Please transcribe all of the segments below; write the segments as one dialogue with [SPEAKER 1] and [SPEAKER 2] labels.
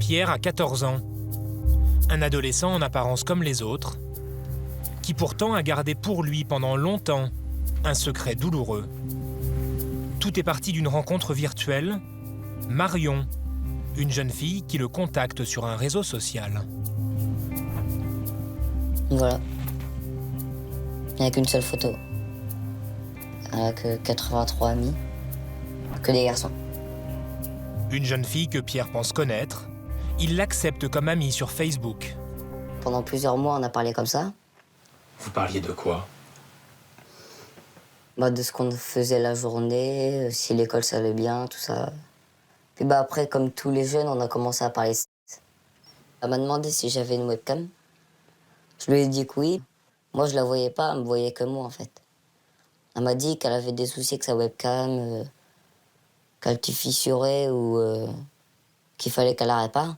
[SPEAKER 1] Pierre a 14 ans, un adolescent en apparence comme les autres, qui pourtant a gardé pour lui pendant longtemps un secret douloureux. Tout est parti d'une rencontre virtuelle, Marion, une jeune fille qui le contacte sur un réseau social.
[SPEAKER 2] Voilà. Il n'y a qu'une seule photo. Elle n'a que 83 amis, que des garçons.
[SPEAKER 1] Une jeune fille que Pierre pense connaître, il l'accepte comme amie sur Facebook.
[SPEAKER 2] Pendant plusieurs mois, on a parlé comme ça.
[SPEAKER 1] Vous parliez de quoi ?
[SPEAKER 2] De ce qu'on faisait la journée, si l'école ça allait bien, tout ça. Puis après, comme tous les jeunes, on a commencé à parler. Elle m'a demandé si j'avais une webcam. Je lui ai dit que oui. Moi, je la voyais pas, elle me voyait que moi, en fait. Elle m'a dit qu'elle avait des soucis avec sa webcam, qu'elle était fissurée ou qu'il fallait qu'elle la répare.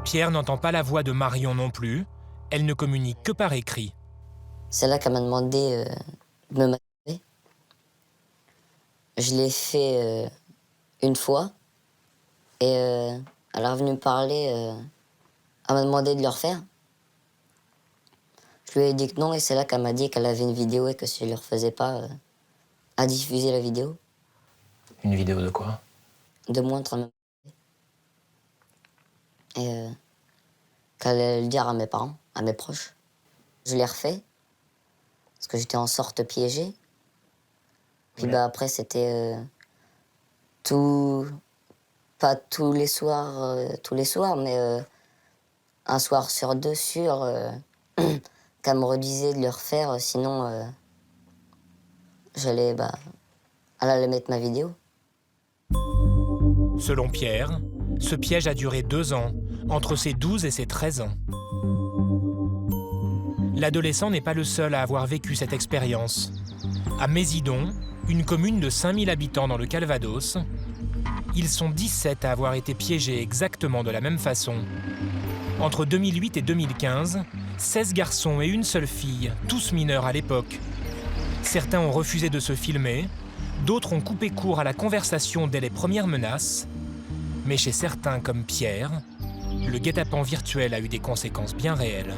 [SPEAKER 1] Pierre n'entend pas la voix de Marion non plus. Elle ne communique que par écrit.
[SPEAKER 2] C'est là qu'elle m'a demandé de me masturber. Je l'ai fait une fois. Et elle est revenue me parler. Elle m'a demandé de le refaire. Je lui ai dit que non, et c'est là qu'elle m'a dit qu'elle avait une vidéo et que si je ne le refaisais pas, à diffuser la vidéo.
[SPEAKER 1] Une vidéo de quoi ?
[SPEAKER 2] De moi en train de me... Et qu'elle allait le dire à mes parents, à mes proches. Je l'ai refait, parce que j'étais en sorte piégée. Puis après, c'était pas tous les soirs, mais un soir sur deux sûr, qu'elle me redisait de le refaire, sinon elle allait mettre ma vidéo.
[SPEAKER 1] Selon Pierre, ce piège a duré 2 ans, entre ses 12 et ses 13 ans. L'adolescent n'est pas le seul à avoir vécu cette expérience. À Mésidon, une commune de 5000 habitants dans le Calvados, ils sont 17 à avoir été piégés exactement de la même façon. Entre 2008 et 2015, 16 garçons et une seule fille, tous mineurs à l'époque. Certains ont refusé de se filmer, d'autres ont coupé court à la conversation dès les premières menaces. Mais chez certains comme Pierre, le guet-apens virtuel a eu des conséquences bien réelles.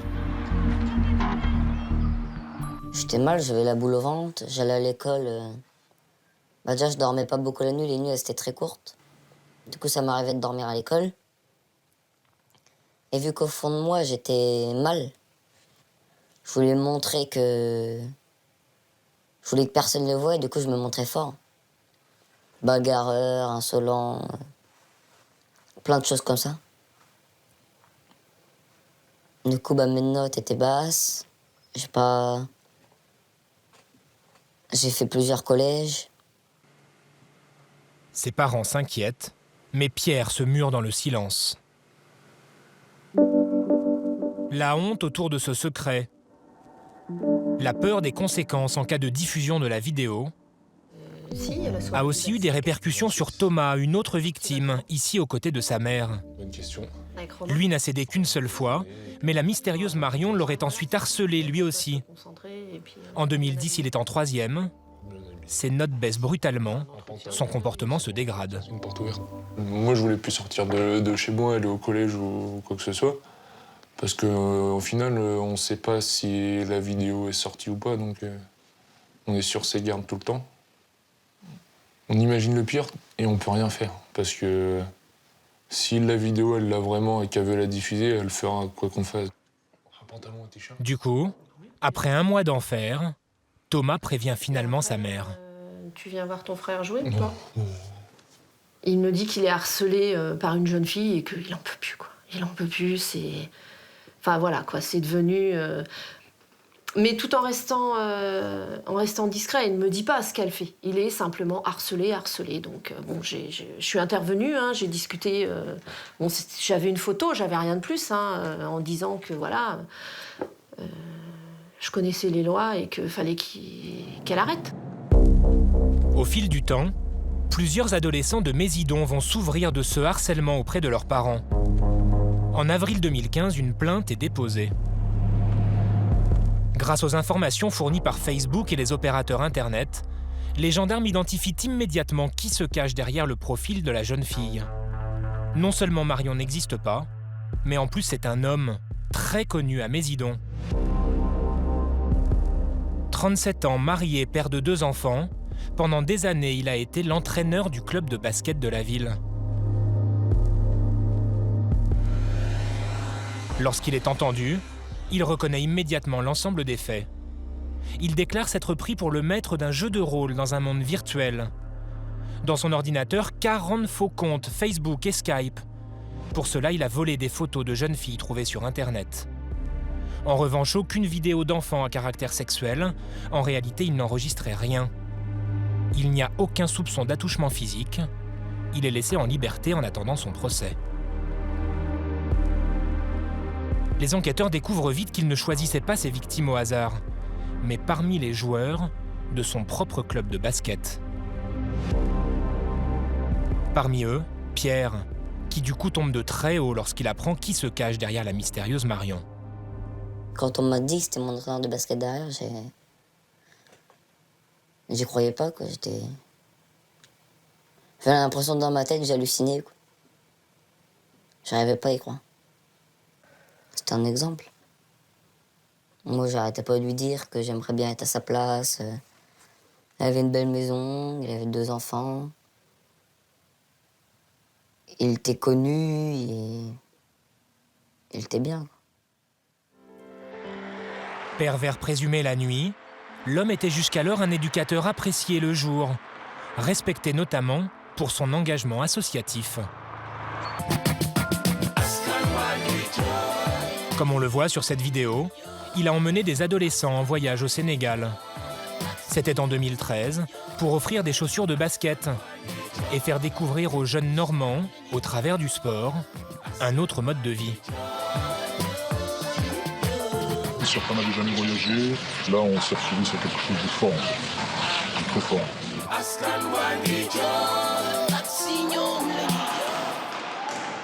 [SPEAKER 2] J'étais mal, j'avais la boule au ventre, j'allais à l'école. Déjà, je dormais pas beaucoup la nuit, les nuits elles étaient très courtes. Du coup, ça m'arrivait de dormir à l'école. Et vu qu'au fond de moi, j'étais mal, je voulais montrer que... Je voulais que personne ne le voie et du coup, je me montrais fort. Bagarreur, insolent, plein de choses comme ça. Du coup, mes notes étaient basses. J'ai fait plusieurs collèges.
[SPEAKER 1] Ses parents s'inquiètent, mais Pierre se mure dans le silence. La honte autour de ce secret, la peur des conséquences en cas de diffusion de la vidéo, a aussi eu des répercussions sur Thomas, une autre victime, ici aux côtés de sa mère.
[SPEAKER 3] Bonne question.
[SPEAKER 1] Lui n'a cédé qu'une seule fois, mais la mystérieuse Marion l'aurait ensuite harcelé lui aussi. En 2010, il est en 3e. Ses notes baissent brutalement, son comportement se dégrade.
[SPEAKER 3] Une porte ouverte. Moi, je voulais plus sortir de chez moi, aller au collège ou quoi que ce soit. Parce qu'au final, on ne sait pas si la vidéo est sortie ou pas, donc on est sur ses gardes tout le temps. On imagine le pire et on peut rien faire. Parce que si la vidéo, elle l'a vraiment et qu'elle veut la diffuser, elle fera quoi qu'on fasse.
[SPEAKER 1] Du coup, après 1 mois d'enfer, Thomas prévient finalement sa mère.
[SPEAKER 4] Tu viens voir ton frère jouer ou pas ? Il me dit qu'il est harcelé par une jeune fille et qu'il en peut plus, quoi. Il en peut plus, c'est... Enfin voilà, quoi, c'est devenu... Mais tout en restant discret, il ne me dit pas ce qu'elle fait. Il est simplement harcelé. Donc je suis intervenue, j'ai discuté. J'avais une photo, j'avais rien de plus, en disant que voilà, je connaissais les lois et qu'il fallait qu'elle arrête.
[SPEAKER 1] Au fil du temps, plusieurs adolescents de Mésidon vont s'ouvrir de ce harcèlement auprès de leurs parents. En avril 2015, une plainte est déposée. Grâce aux informations fournies par Facebook et les opérateurs Internet, les gendarmes identifient immédiatement qui se cache derrière le profil de la jeune fille. Non seulement Marion n'existe pas, mais en plus c'est un homme très connu à Mézidon. 37 ans, marié, père de 2 enfants, pendant des années, il a été l'entraîneur du club de basket de la ville. Lorsqu'il est entendu, il reconnaît immédiatement l'ensemble des faits. Il déclare s'être pris pour le maître d'un jeu de rôle dans un monde virtuel. Dans son ordinateur, 40 faux comptes Facebook et Skype. Pour cela, il a volé des photos de jeunes filles trouvées sur Internet. En revanche, aucune vidéo d'enfants à caractère sexuel. En réalité, il n'enregistrait rien. Il n'y a aucun soupçon d'attouchement physique. Il est laissé en liberté en attendant son procès. Les enquêteurs découvrent vite qu'il ne choisissait pas ses victimes au hasard, mais parmi les joueurs de son propre club de basket. Parmi eux, Pierre, qui du coup tombe de très haut lorsqu'il apprend qui se cache derrière la mystérieuse Marion.
[SPEAKER 2] Quand on m'a dit que c'était mon entraîneur de basket derrière, j'y croyais pas, quoi. J'avais l'impression dans ma tête que j'hallucinais, quoi. J'arrivais pas à y croire. C'était un exemple. Moi, j'arrêtais pas de lui dire que j'aimerais bien être à sa place. Il avait une belle maison, il avait 2 enfants. Il était connu et il était bien.
[SPEAKER 1] Pervers présumé la nuit, l'homme était jusqu'alors un éducateur apprécié le jour, respecté notamment pour son engagement associatif. Comme on le voit sur cette vidéo, il a emmené des adolescents en voyage au Sénégal. C'était en 2013 pour offrir des chaussures de basket et faire découvrir aux jeunes Normands, au travers du sport, un autre mode de vie.
[SPEAKER 5] C'est sûr qu'on avait jamais voyagé. Là, on s'est retrouvés sur quelque chose de fort, de très fort.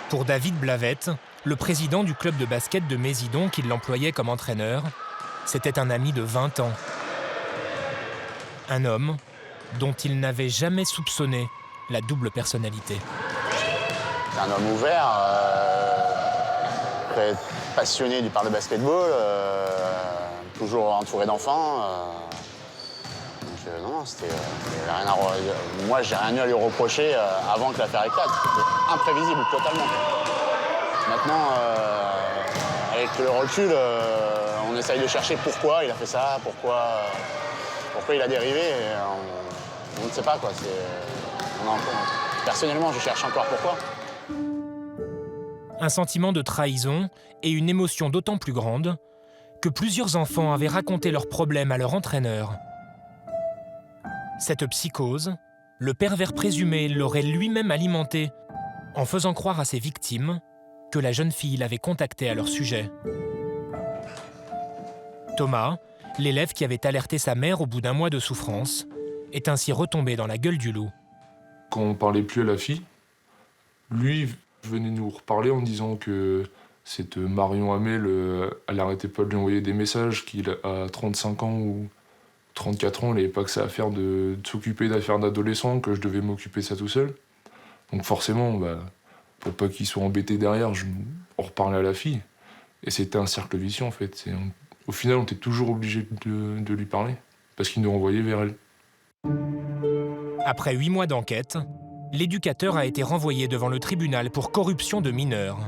[SPEAKER 1] Pour David Blavette, le président du club de basket de Mézidon qui l'employait comme entraîneur, c'était un ami de 20 ans. Un homme dont il n'avait jamais soupçonné la double personnalité.
[SPEAKER 6] C'est un homme ouvert, très passionné du parc de basketball, toujours entouré d'enfants. Non, c'était rien à moi, j'ai rien eu à lui reprocher avant que l'affaire éclate. C'était imprévisible totalement. Maintenant, avec le recul, on essaye de chercher pourquoi il a fait ça, pourquoi il a dérivé. On ne sait pas, quoi. Personnellement, je cherche encore pourquoi.
[SPEAKER 1] Un sentiment de trahison et une émotion d'autant plus grande que plusieurs enfants avaient raconté leurs problèmes à leur entraîneur. Cette psychose, le pervers présumé l'aurait lui-même alimentée en faisant croire à ses victimes que la jeune fille l'avait contacté à leur sujet. Thomas, l'élève qui avait alerté sa mère au bout d'1 mois de souffrance, est ainsi retombé dans la gueule du loup.
[SPEAKER 3] Quand on parlait plus à la fille, lui venait nous reparler en disant que cette Marion Hamel, elle arrêtait pas de lui envoyer des messages, qu'il a 35 ans ou 34 ans, il n'avait pas que ça à faire de s'occuper d'affaires d'adolescents, que je devais m'occuper de ça tout seul. Donc forcément, pour pas qu'il soit embêté derrière, on reparlait à la fille. Et c'était un cercle vicieux en fait. Au final, on était toujours obligé de lui parler, parce qu'il nous renvoyait vers elle.
[SPEAKER 1] Après 8 mois d'enquête, l'éducateur a été renvoyé devant le tribunal pour corruption de mineurs.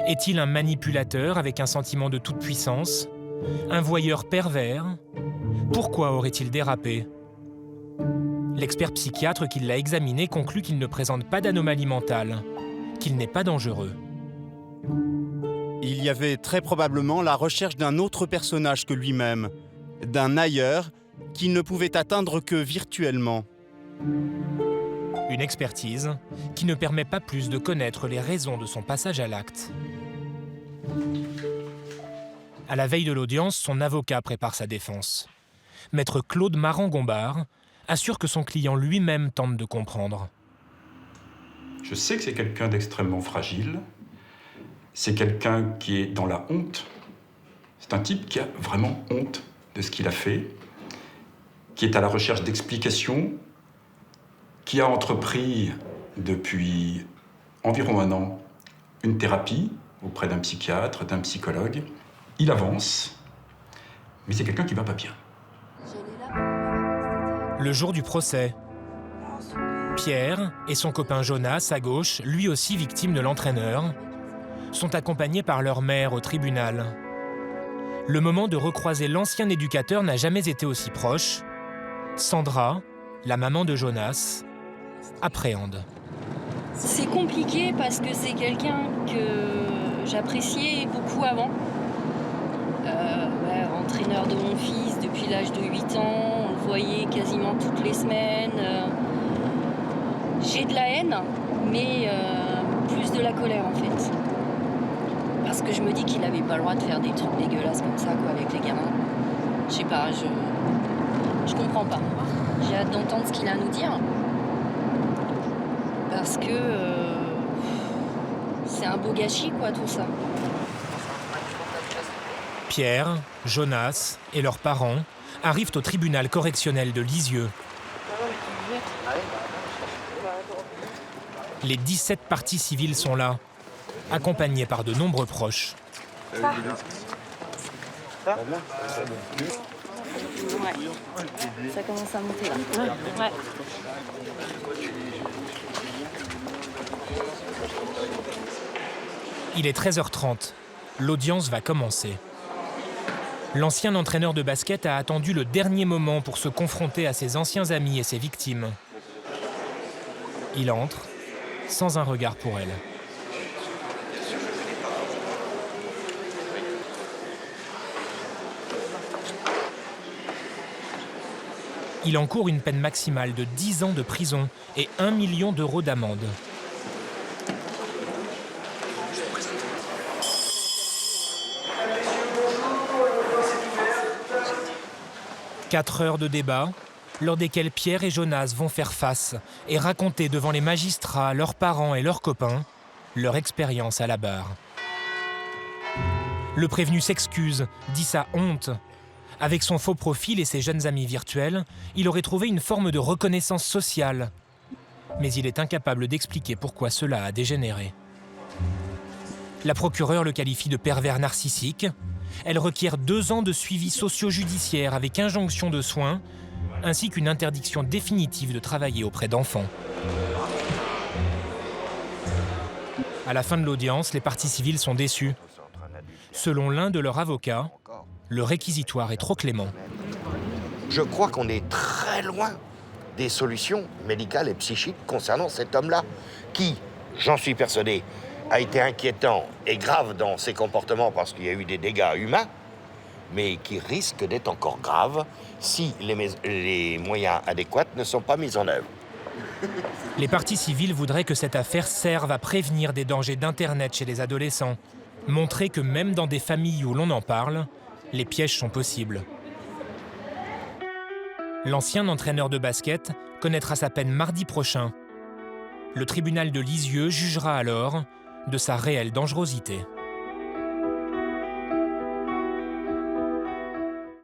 [SPEAKER 1] Est-il un manipulateur avec un sentiment de toute-puissance ? Un voyeur pervers ? Pourquoi aurait-il dérapé ? L'expert psychiatre qui l'a examiné conclut qu'il ne présente pas d'anomalie mentale, qu'il n'est pas dangereux.
[SPEAKER 7] Il y avait très probablement la recherche d'un autre personnage que lui-même, d'un ailleurs qu'il ne pouvait atteindre que virtuellement.
[SPEAKER 1] Une expertise qui ne permet pas plus de connaître les raisons de son passage à l'acte. À la veille de l'audience, son avocat prépare sa défense. Maître Claude Maran-Gombard assure que son client lui-même tente de comprendre.
[SPEAKER 8] Je sais que c'est quelqu'un d'extrêmement fragile. C'est quelqu'un qui est dans la honte. C'est un type qui a vraiment honte de ce qu'il a fait, qui est à la recherche d'explications, qui a entrepris depuis environ 1 an, une thérapie auprès d'un psychiatre, d'un psychologue. Il avance, mais c'est quelqu'un qui va pas bien.
[SPEAKER 1] Le jour du procès, Pierre et son copain Jonas, à gauche, lui aussi victime de l'entraîneur, sont accompagnés par leur mère au tribunal. Le moment de recroiser l'ancien éducateur n'a jamais été aussi proche. Sandra, la maman de Jonas, appréhende.
[SPEAKER 9] C'est compliqué parce que c'est quelqu'un que j'appréciais beaucoup avant. Entraîneur de mon fils depuis l'âge de 8 ans, on le voyait quasiment toutes les semaines. J'ai de la haine, mais plus de la colère en fait. Parce que je me dis qu'il n'avait pas le droit de faire des trucs dégueulasses comme ça quoi, avec les gamins. Je sais pas, je comprends pas. J'ai hâte d'entendre ce qu'il a à nous dire. Parce que c'est un beau gâchis quoi tout ça.
[SPEAKER 1] Pierre, Jonas et leurs parents arrivent au tribunal correctionnel de Lisieux. Les 17 parties civiles sont là, accompagnés par de nombreux proches.
[SPEAKER 9] Ouais. Ça commence à monter là. Ouais.
[SPEAKER 1] Il est 13h30. L'audience va commencer. L'ancien entraîneur de basket a attendu le dernier moment pour se confronter à ses anciens amis et ses victimes. Il entre, sans un regard pour elle. Il encourt une peine maximale de 10 ans de prison et 1 million d'euros d'amende. « 4 heures de débat, lors desquelles Pierre et Jonas vont faire face et raconter devant les magistrats, leurs parents et leurs copains leur expérience à la barre. Le prévenu s'excuse, dit sa honte. Avec son faux profil et ses jeunes amis virtuels, il aurait trouvé une forme de reconnaissance sociale. Mais il est incapable d'expliquer pourquoi cela a dégénéré. La procureure le qualifie de pervers narcissique. Elle requiert 2 ans de suivi socio-judiciaire avec injonction de soins, ainsi qu'une interdiction définitive de travailler auprès d'enfants. À la fin de l'audience, les parties civiles sont déçues. Selon l'un de leurs avocats, le réquisitoire est trop clément.
[SPEAKER 10] Je crois qu'on est très loin des solutions médicales et psychiques concernant cet homme-là, qui, j'en suis persuadé, a été inquiétant et grave dans ses comportements parce qu'il y a eu des dégâts humains, mais qui risque d'être encore grave si les moyens adéquats ne sont pas mis en œuvre.
[SPEAKER 1] Les parties civiles voudraient que cette affaire serve à prévenir des dangers d'Internet chez les adolescents, montrer que même dans des familles où l'on en parle, les pièges sont possibles. L'ancien entraîneur de basket connaîtra sa peine mardi prochain. Le tribunal de Lisieux jugera alors de sa réelle dangerosité.